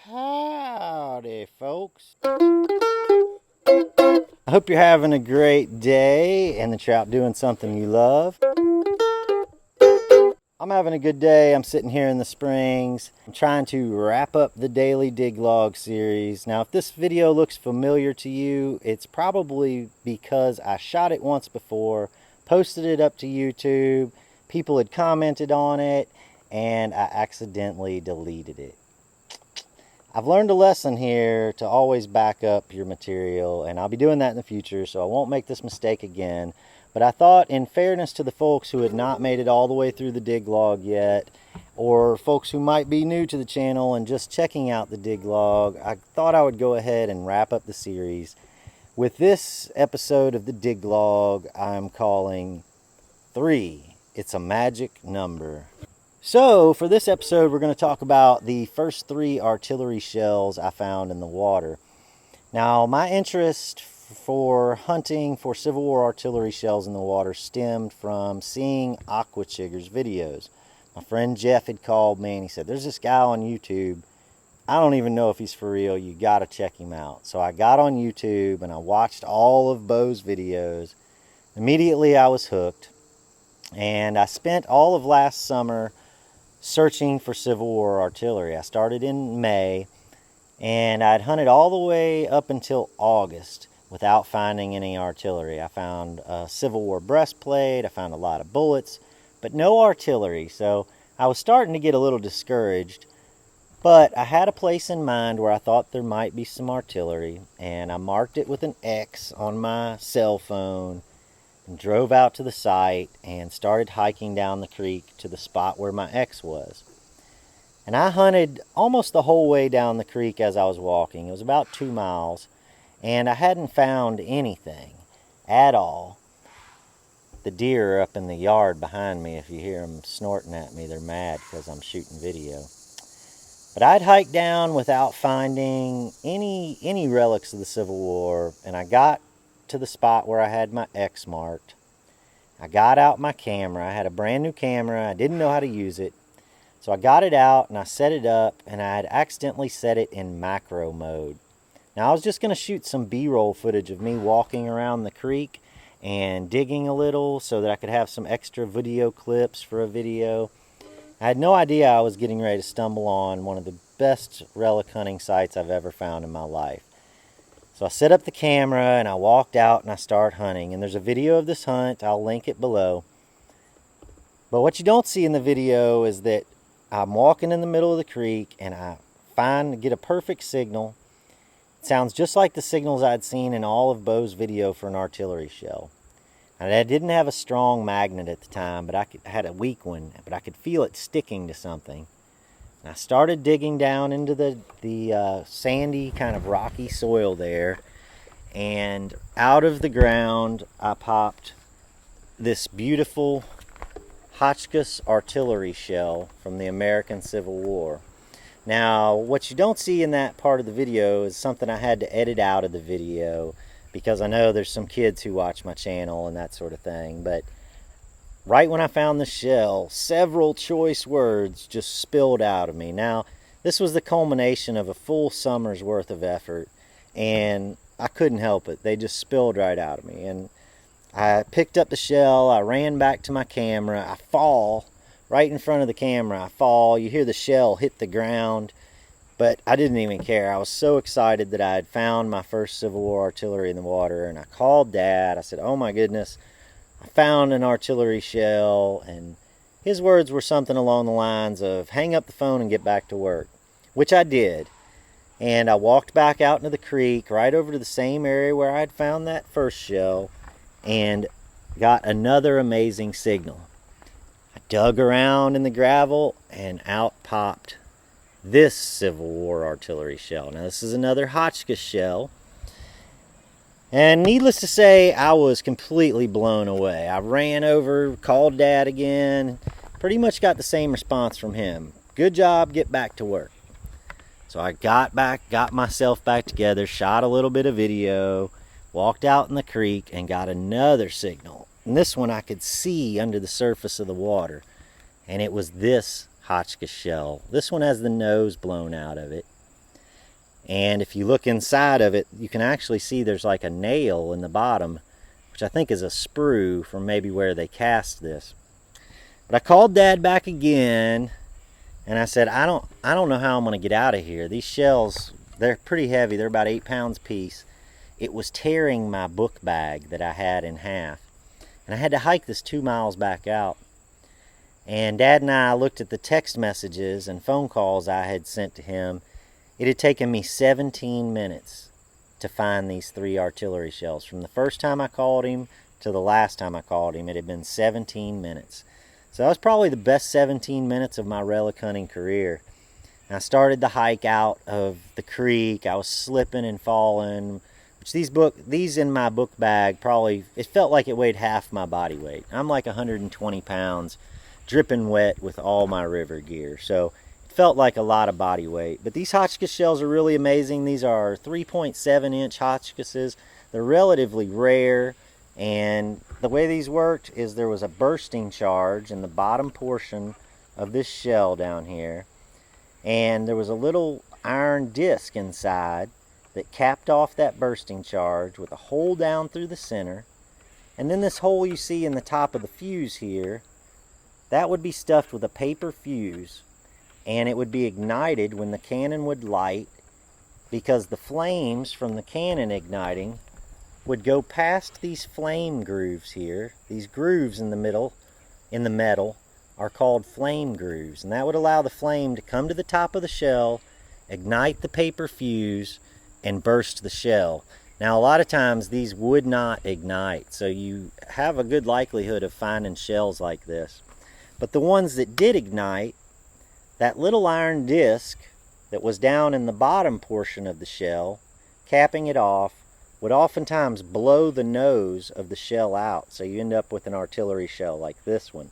Howdy, folks. I hope you're having a great day and that you're out doing something you love. I'm having a good day. I'm sitting here in the Springs. I'm trying to wrap up the daily dig log series. Now, if this video looks familiar to you, it's probably because I shot it once before, posted it up to YouTube, people had commented on it, and I accidentally deleted it. I've learned a lesson here to always back up your material, and I'll be doing that in the future, so I won't make this mistake again. But I thought, in fairness to the folks who had not made it all the way through the dig log yet, or folks who might be new to the channel and just checking out the dig log, I thought I would go ahead and wrap up the series with this episode of the dig log I'm calling 3. It's a magic number. So, for this episode, we're going to talk about the first 3 artillery shells I found in the water. Now, my interest for hunting for Civil War artillery shells in the water stemmed from seeing Aqua Chigger's videos. My friend Jeff had called me and he said, there's this guy on YouTube. I don't even know if he's for real. You got to check him out. So I got on YouTube and I watched all of Bo's videos. Immediately I was hooked. And I spent all of last summer searching for Civil War artillery. I started in May and I'd hunted all the way up until August without finding any artillery. I found a Civil War breastplate, I found a lot of bullets, but no artillery. So I was starting to get a little discouraged, but I had a place in mind where I thought there might be some artillery, and I marked it with an X on my cell phone and drove out to the site and started hiking down the creek to the spot where my X was. And I hunted almost the whole way down the creek as I was walking. It was about 2 miles. And I hadn't found anything at all. The deer are up in the yard behind me. If you hear them snorting at me, they're mad because I'm shooting video. But I'd hiked down without finding any relics of the Civil War. And I got to the spot where I had my X marked. I got out my camera. I had a brand new camera. I didn't know how to use it. So I got it out and I set it up. And I had accidentally set it in macro mode. Now, I was just going to shoot some B-roll footage of me walking around the creek and digging a little so that I could have some extra video clips for a video. I had no idea I was getting ready to stumble on one of the best relic hunting sites I've ever found in my life. So I set up the camera and I walked out and I started hunting. And there's a video of this hunt. I'll link it below. But what you don't see in the video is that I'm walking in the middle of the creek and I get a perfect signal. It sounds just like the signals I'd seen in all of Bo's video for an artillery shell. And I didn't have a strong magnet at the time, but I had a weak one, but I could feel it sticking to something. And I started digging down into the sandy, kind of rocky soil there, and out of the ground I popped this beautiful Hotchkiss artillery shell from the American Civil War. Now, what you don't see in that part of the video is something I had to edit out of the video because I know there's some kids who watch my channel and that sort of thing. But right when I found the shell, several choice words just spilled out of me. Now, this was the culmination of a full summer's worth of effort, and I couldn't help it. They just spilled right out of me. And I picked up the shell, I ran back to my camera, I fall. Right in front of the camera, I fall. You hear the shell hit the ground, but I didn't even care. I was so excited that I had found my first Civil War artillery in the water, and I called Dad. I said, oh my goodness, I found an artillery shell, and his words were something along the lines of, hang up the phone and get back to work, which I did. And I walked back out into the creek, right over to the same area where I had found that first shell, and got another amazing signal. Dug around in the gravel and out popped this Civil War artillery shell. Now this is another Hotchkiss shell, and needless to say, I was completely blown away. I ran over, called Dad again, pretty much got the same response from him. Good job, get back to work. So I got myself back together, shot a little bit of video, walked out in the creek and got another signal. And this one I could see under the surface of the water. And it was this Hotchkiss shell. This one has the nose blown out of it. And if you look inside of it, you can actually see there's like a nail in the bottom, which I think is a sprue from maybe where they cast this. But I called Dad back again, and I said, I don't know how I'm going to get out of here. These shells, they're pretty heavy. They're about 8 pounds a piece. It was tearing my book bag that I had in half. And I had to hike this 2 miles back out. And Dad and I looked at the text messages and phone calls I had sent to him. It had taken me 17 minutes to find these 3 artillery shells. From the first time I called him to the last time I called him, it had been 17 minutes. So that was probably the best 17 minutes of my relic hunting career. And I started the hike out of the creek. I was slipping and falling, which these in my book bag probably, it felt like it weighed half my body weight. I'm like 120 pounds, dripping wet with all my river gear. So felt like a lot of body weight. But these Hotchkiss shells are really amazing. These are 3.7 inch Hotchkisses. They're relatively rare, and the way these worked is there was a bursting charge in the bottom portion of this shell down here, and there was a little iron disc inside that capped off that bursting charge with a hole down through the center. And then this hole you see in the top of the fuse here, that would be stuffed with a paper fuse, and it would be ignited when the cannon would light, because the flames from the cannon igniting would go past these flame grooves here. These grooves in the middle, in the metal, are called flame grooves, and that would allow the flame to come to the top of the shell, ignite the paper fuse, and burst the shell. Now, a lot of times these would not ignite, so you have a good likelihood of finding shells like this. But the ones that did ignite, that little iron disc that was down in the bottom portion of the shell, capping it off, would oftentimes blow the nose of the shell out. So you end up with an artillery shell like this one.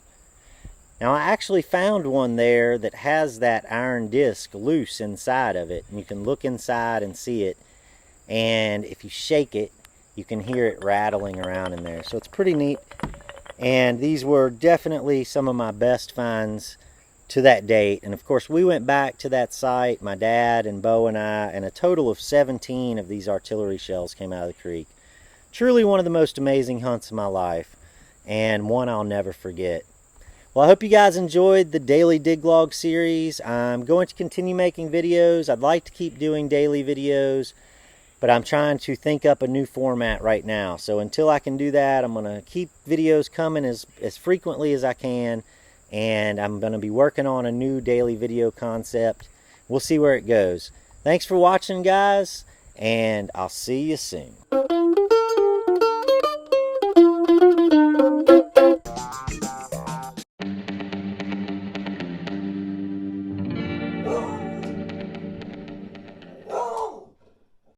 Now, I actually found one there that has that iron disc loose inside of it. And you can look inside and see it. And if you shake it, you can hear it rattling around in there. So it's pretty neat. And these were definitely some of my best finds to that date. And of course, we went back to that site, my dad and Bo and I, and a total of 17 of these artillery shells came out of the creek. Truly one of the most amazing hunts of my life, and one I'll never forget. Well, I hope you guys enjoyed the daily dig log series. I'm going to continue making videos. I'd like to keep doing daily videos, but I'm trying to think up a new format right now. So until I can do that, I'm going to keep videos coming as frequently as I can. And I'm going to be working on a new daily video concept. We'll see where it goes. Thanks for watching, guys, and I'll see you soon.